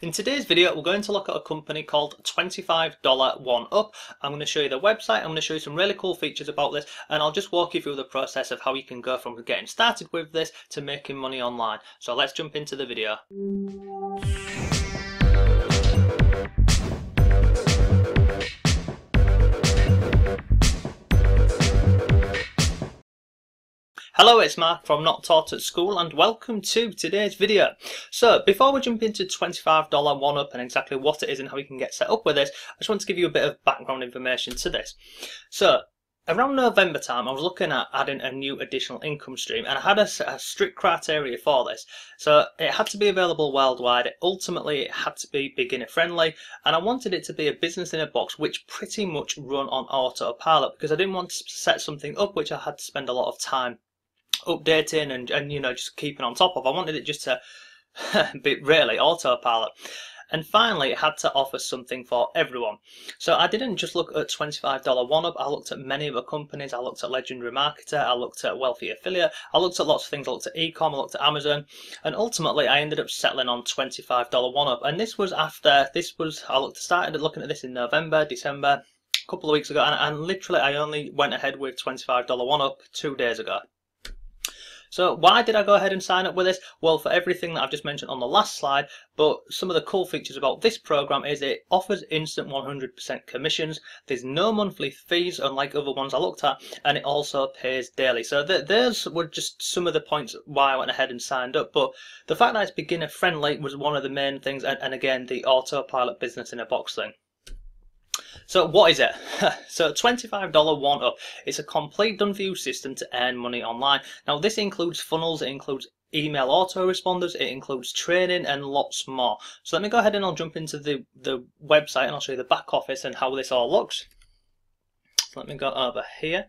In today's video, we're going to look at a company called $25 OneUp. I'm going to show you the website, I'm going to show you some really cool features about this, and I'll just walk you through the process of how you can go from getting started with this to making money online. So let's jump into the video. Hello, it's Mark from Not Taught at School and welcome to today's video. So before we jump into $25 OneUp and exactly what it is and how you can get set up with this, I just want to give you a bit of background information to this. So around November time, I was looking at adding a new additional income stream, and I had a strict criteria for this. So it had to be available worldwide, ultimately it had to be beginner friendly, and I wanted it to be a business in a box which pretty much run on autopilot, because I didn't want to set something up which I had to spend a lot of time updating and you know, just keeping on top of. I wanted it just to be really autopilot. And finally, it had to offer something for everyone. So I didn't just look at $25 OneUp, I looked at many other companies. I looked at Legendary Marketer, I looked at Wealthy Affiliate, I looked at lots of things, I looked at Ecom, I looked at Amazon, and ultimately I ended up settling on $25 OneUp. And this was after, started looking at this in November, December, a couple of weeks ago, and literally I only went ahead with $25 OneUp 2 days ago. So why did I go ahead and sign up with this? Well, for everything that I've just mentioned on the last slide, but some of the cool features about this program is it offers instant 100% commissions. There's no monthly fees, unlike other ones I looked at, and it also pays daily. So those were just some of the points why I went ahead and signed up. But the fact that it's beginner friendly was one of the main things, and again, the autopilot business in a box thing. So what is it? So $25 OneUp. It's a complete done-for-you system to earn money online. Now this includes funnels, it includes email autoresponders, it includes training and lots more. So let me go ahead and I'll jump into the website and I'll show you the back office and how this all looks. So let me go over here.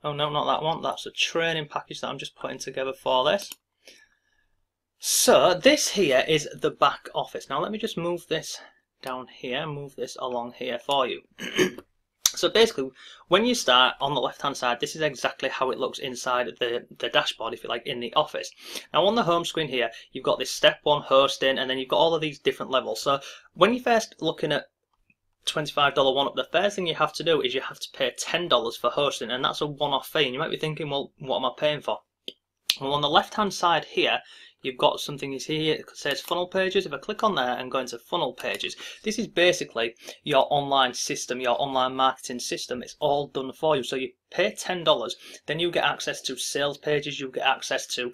Oh no, not that one. That's a training package that I'm just putting together for this. So this here is the back office. Now let me just move this down here, move this along here for you. So basically, when you start on the left hand side, this is exactly how it looks inside the dashboard, if you like, in the office. Now on the home screen here, you've got this step 1 hosting, and then you've got all of these different levels. So when you're first looking at $25 OneUp, the first thing you have to do is you have to pay $10 for hosting, and that's a one-off fee. And you might be thinking, well, what am I paying for? Well, on the left hand side here, you've got something you see here, it says funnel pages. If I click on there and go into funnel pages, this is basically your online system, your online marketing system. It's all done for you. So you pay $10, then you get access to sales pages, you get access to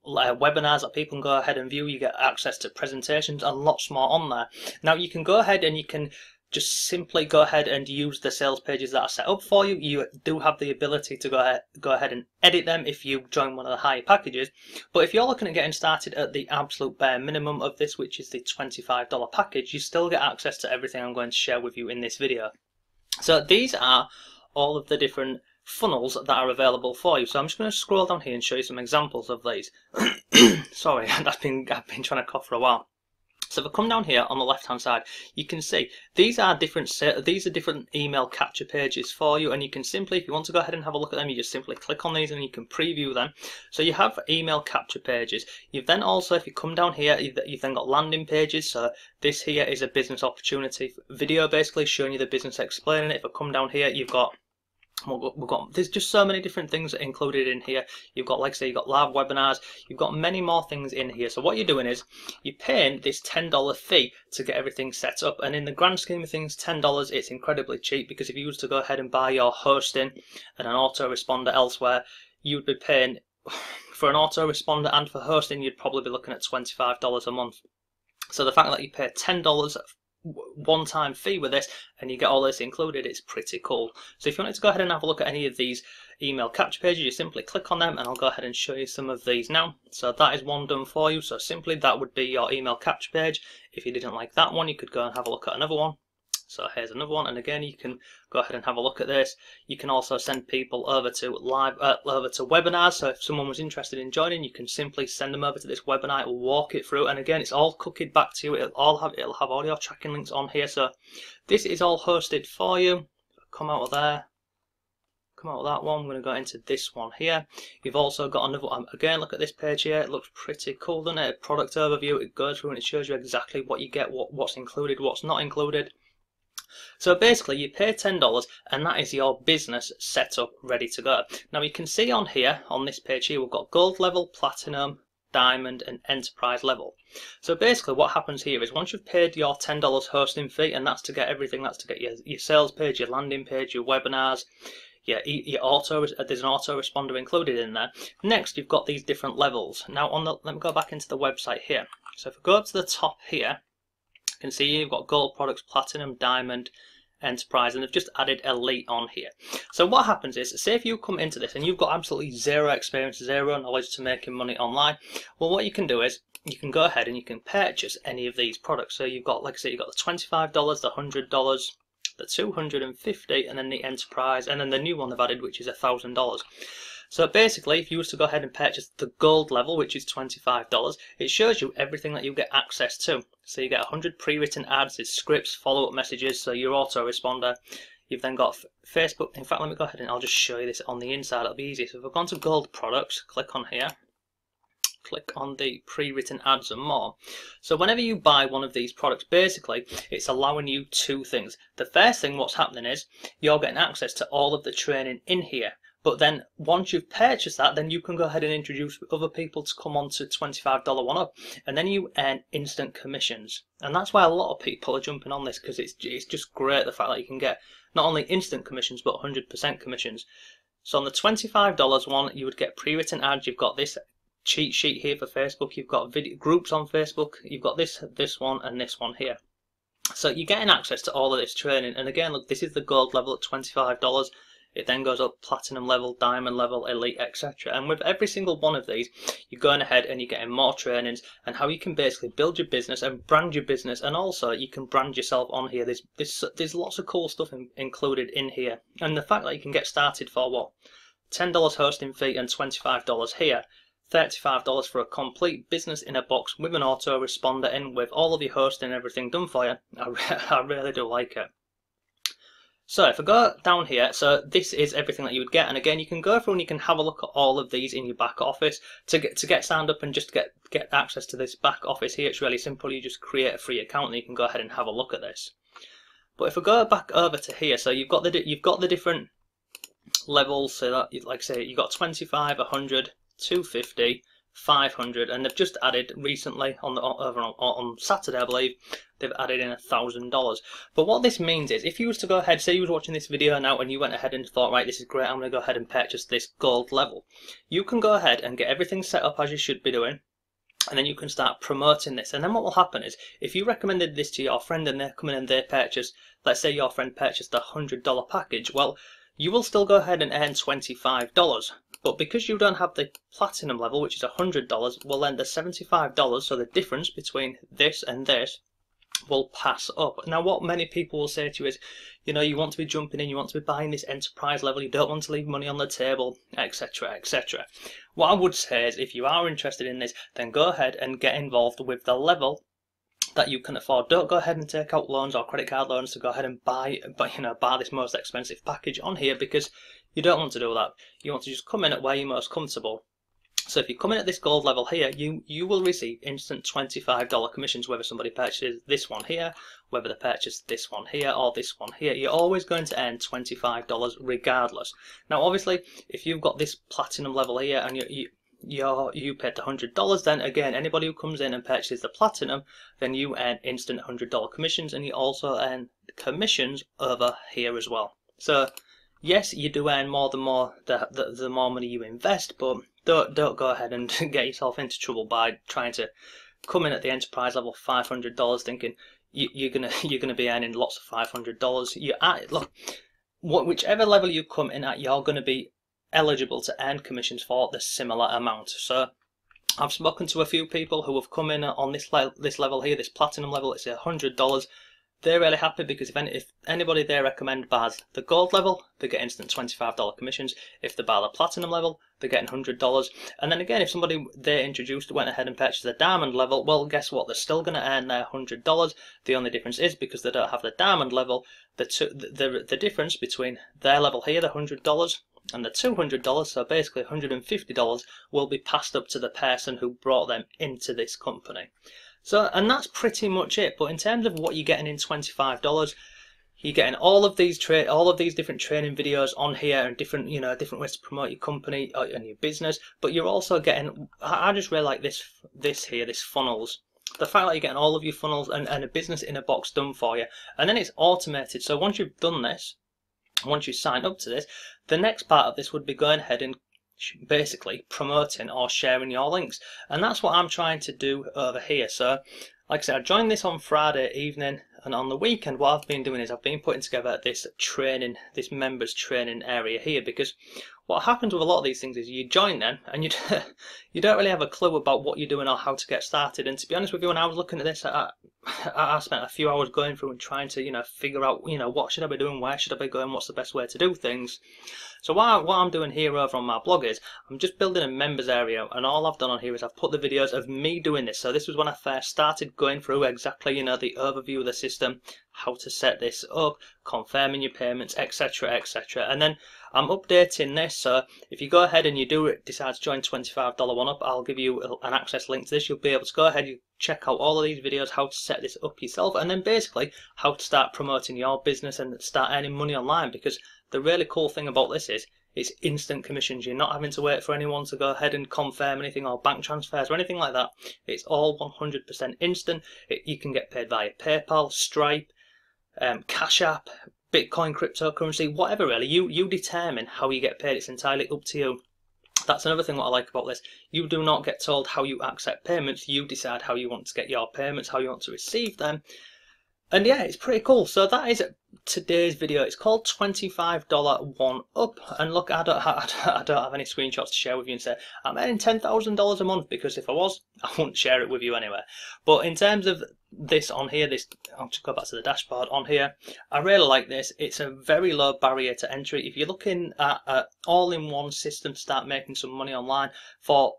webinars that people can go ahead and view, you get access to presentations and lots more on there. Now you can go ahead and you can just simply go ahead and use the sales pages that are set up for you. You do have the ability to go ahead and edit them if you join one of the higher packages. But if you're looking at getting started at the absolute bare minimum of this, which is the $25 package, you still get access to everything I'm going to share with you in this video. So these are all of the different funnels that are available for you. So I'm just going to scroll down here and show you some examples of these. Sorry, I've been trying to cough for a while. So if I come down here on the left hand side, you can see these are different email capture pages for you, and you can simply, if you want to go ahead and have a look at them, you just simply click on these and you can preview them. So you have email capture pages. You've then also, if you come down here, you've then got landing pages. So this here is a business opportunity video, basically showing you the business, explaining it. If I come down here, there's just so many different things included in here. You've got, like I say, you've got live webinars, you've got many more things in here. So what you're doing is you're paying this $10 fee to get everything set up, and in the grand scheme of things, $10, it's incredibly cheap, because if you was to go ahead and buy your hosting and an autoresponder elsewhere, you'd be paying for an autoresponder and for hosting, you'd probably be looking at $25 a month. So the fact that you pay $10 one-time fee with this and you get all this included, it's pretty cool. So if you wanted to go ahead and have a look at any of these email capture pages, you simply click on them, and I'll go ahead and show you some of these now. So that is one done for you. So simply that would be your email capture page. If you didn't like that one, you could go and have a look at another one. So here's another one, and again you can go ahead and have a look at this. You can also send people over to webinars. So if someone was interested in joining, you can simply send them over to this webinar. It will walk it through, and again it's all cookied back to you. It'll have all your tracking links on here. So this is all hosted for you. Come out of there, come out of that one. We're going to go into this one here. You've also got another one. Again, look at this page here. It looks pretty cool, doesn't it? Product overview. It goes through and it shows you exactly what you get, what's included, what's not included. So basically you pay $10 and that is your business set up, ready to go. Now you can see on here, on this page here, we've got gold level, platinum, diamond and enterprise level. So basically what happens here is once you've paid your $10 hosting fee, and that's to get everything, that's to get your sales page, your landing page, your webinars, your there's an autoresponder included in there. Next you've got these different levels. Now let me go back into the website here. So if we go up to the top here, you can see you've got gold products, platinum, diamond, enterprise, and they've just added elite on here. So what happens is, say if you come into this and you've got absolutely zero experience, zero knowledge to making money online, well what you can do is you can go ahead and you can purchase any of these products. So you've got, like I say, you've got the $25, the $100, the $250, and then the enterprise, and then the new one they've added, which is $1,000. So basically, if you was to go ahead and purchase the gold level, which is $25, it shows you everything that you get access to. So you get 100 pre-written ads, it's scripts, follow-up messages, so your autoresponder. You've then got Facebook. In fact, let me go ahead and I'll just show you this on the inside, it'll be easier. So if I've gone to gold products, click on here, click on the pre-written ads and more. So whenever you buy one of these products, basically it's allowing you two things. The first thing what's happening is you're getting access to all of the training in here. But then once you've purchased that, then you can go ahead and introduce other people to come on to $25 one up, and then you earn instant commissions. And that's why a lot of people are jumping on this, because it's just great, the fact that you can get not only instant commissions but 100% commissions. So on the $25 one, you would get pre-written ads. You've got this cheat sheet here for Facebook. You've got video groups on Facebook. You've got this one, and this one here. So you're getting access to all of this training. And again, look, this is the gold level at $25. It then goes up platinum level, diamond level, elite, etc. And with every single one of these, you're going ahead and you're getting more trainings and how you can basically build your business and brand your business, and also you can brand yourself on here. There's lots of cool stuff included in here. And the fact that you can get started for what? $10 hosting fee and $25 here. $35 for a complete business in a box with an autoresponder in, with all of your hosting and everything done for you. I really do like it. So if I go down here, so this is everything that you would get, and again you can go through and you can have a look at all of these in your back office to get signed up and just get access to this back office here. It's really simple. You just create a free account and you can go ahead and have a look at this. But if I go back over to here, so you've got the different levels. So that, like I say, you've got 25, 100, 250, 500, and they've just added recently on Saturday, I believe, they've added in $1,000. But what this means is, if you was to go ahead, say you was watching this video now and you went ahead and thought, right, this is great, I'm going to go ahead and purchase this gold level, you can go ahead and get everything set up as you should be doing, and then you can start promoting this. And then what will happen is, if you recommended this to your friend and they're coming and they purchase, let's say your friend purchased a $100 package, well, you will still go ahead and earn $25. But because you don't have the platinum level, which is $100, well then the $75, so the difference between this and this, will pass up. Now what many people will say to you is, you know, you want to be jumping in, you want to be buying this enterprise level, you don't want to leave money on the table, etc, etc. What I would say is, if you are interested in this, then go ahead and get involved with the level that you can afford. Don't go ahead and take out loans or credit card loans to go ahead and buy this most expensive package on here, because you don't want to do that. You want to just come in at where you're most comfortable. So if you come in at this gold level here, you will receive instant $25 commissions, whether somebody purchases this one here, whether they purchase this one here or this one here. You're always going to earn $25 regardless. Now obviously, if you've got this platinum level here and you paid the $100, then again, anybody who comes in and purchases the platinum, then you earn instant $100 commissions, and you also earn commissions over here as well. So yes, you do earn more the more money you invest, but don't go ahead and get yourself into trouble by trying to come in at the enterprise level $500 thinking you're gonna be earning lots of $500. Look, whichever level you come in at, you're gonna be eligible to earn commissions for the similar amount. So I've spoken to a few people who have come in on this level here, this platinum level. It's $100. They're really happy because if anybody they recommend buys the gold level, they get instant $25 commissions. If they buy the platinum level, they're getting $100. And then again, if somebody they introduced went ahead and purchased the diamond level, well, guess what? They're still going to earn their $100. The only difference is, because they don't have the diamond level, the difference between their level here, the $100, and the $200, so basically $150, will be passed up to the person who brought them into this company. So, and that's pretty much it. But in terms of what you're getting in $25, you're getting all of these different training videos on here, and different ways to promote your company and your business. But you're also getting, I just really like this funnels. The fact that you're getting all of your funnels and a business in a box done for you, and then it's automated. So once you've done this, once you sign up to this, the next part of this would be going ahead and basically promoting or sharing your links, and that's what I'm trying to do over here. So like I said, I joined this on Friday evening, and on the weekend what I've been doing is I've been putting together this members training area here, because what happens with a lot of these things is you join them and you don't really have a clue about what you're doing or how to get started. And to be honest with you, when I was looking at this, I spent a few hours going through and trying to figure out what should I be doing, where should I be going, what's the best way to do things. So what I'm doing here over on my blog is I'm just building a members area, and all I've done on here is I've put the videos of me doing this. So this was when I first started going through exactly the overview of the system, how to set this up, confirming your payments, etc, etc. And then I'm updating this, so if you go ahead and you decide to join $25 one up, I'll give you an access link to this. You'll be able to go ahead, you check out all of these videos, how to set this up yourself, and then basically how to start promoting your business and start earning money online. Because the really cool thing about this is it's instant commissions. You're not having to wait for anyone to go ahead and confirm anything or bank transfers or anything like that. It's all 100% instant. You can get paid via PayPal, Stripe, Cash App, Bitcoin, cryptocurrency, whatever really. You determine how you get paid. It's entirely up to you. That's another thing what I like about this. You do not get told how you accept payments. You decide how you want to get your payments, how you want to receive them. And yeah, it's pretty cool. So that is today's video. It's called $25 one up. And look, I don't have any screenshots to share with you and say I'm earning $10,000 a month, because if I was, I wouldn't share it with you anyway. But in terms of this on here, I'll just go back to the dashboard on here. I really like this. It's a very low barrier to entry. If you're looking at an all-in-one system to start making some money online for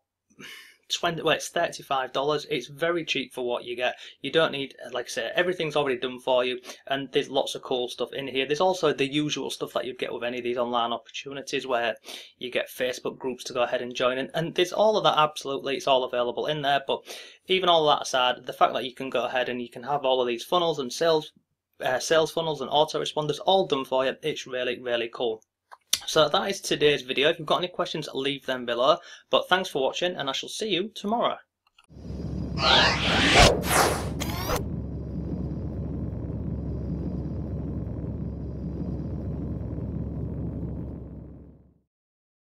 it's $35. It's very cheap for what you get. You don't need, like I say, everything's already done for you, and there's lots of cool stuff in here. There's also the usual stuff that you'd get with any of these online opportunities, where you get Facebook groups to go ahead and join in, and there's all of that. Absolutely, it's all available in there. But even all that aside, the fact that you can go ahead and you can have all of these funnels and sales funnels and autoresponders all done for you, it's really, really cool. So that is today's video. If you've got any questions, leave them below. But thanks for watching, and I shall see you tomorrow.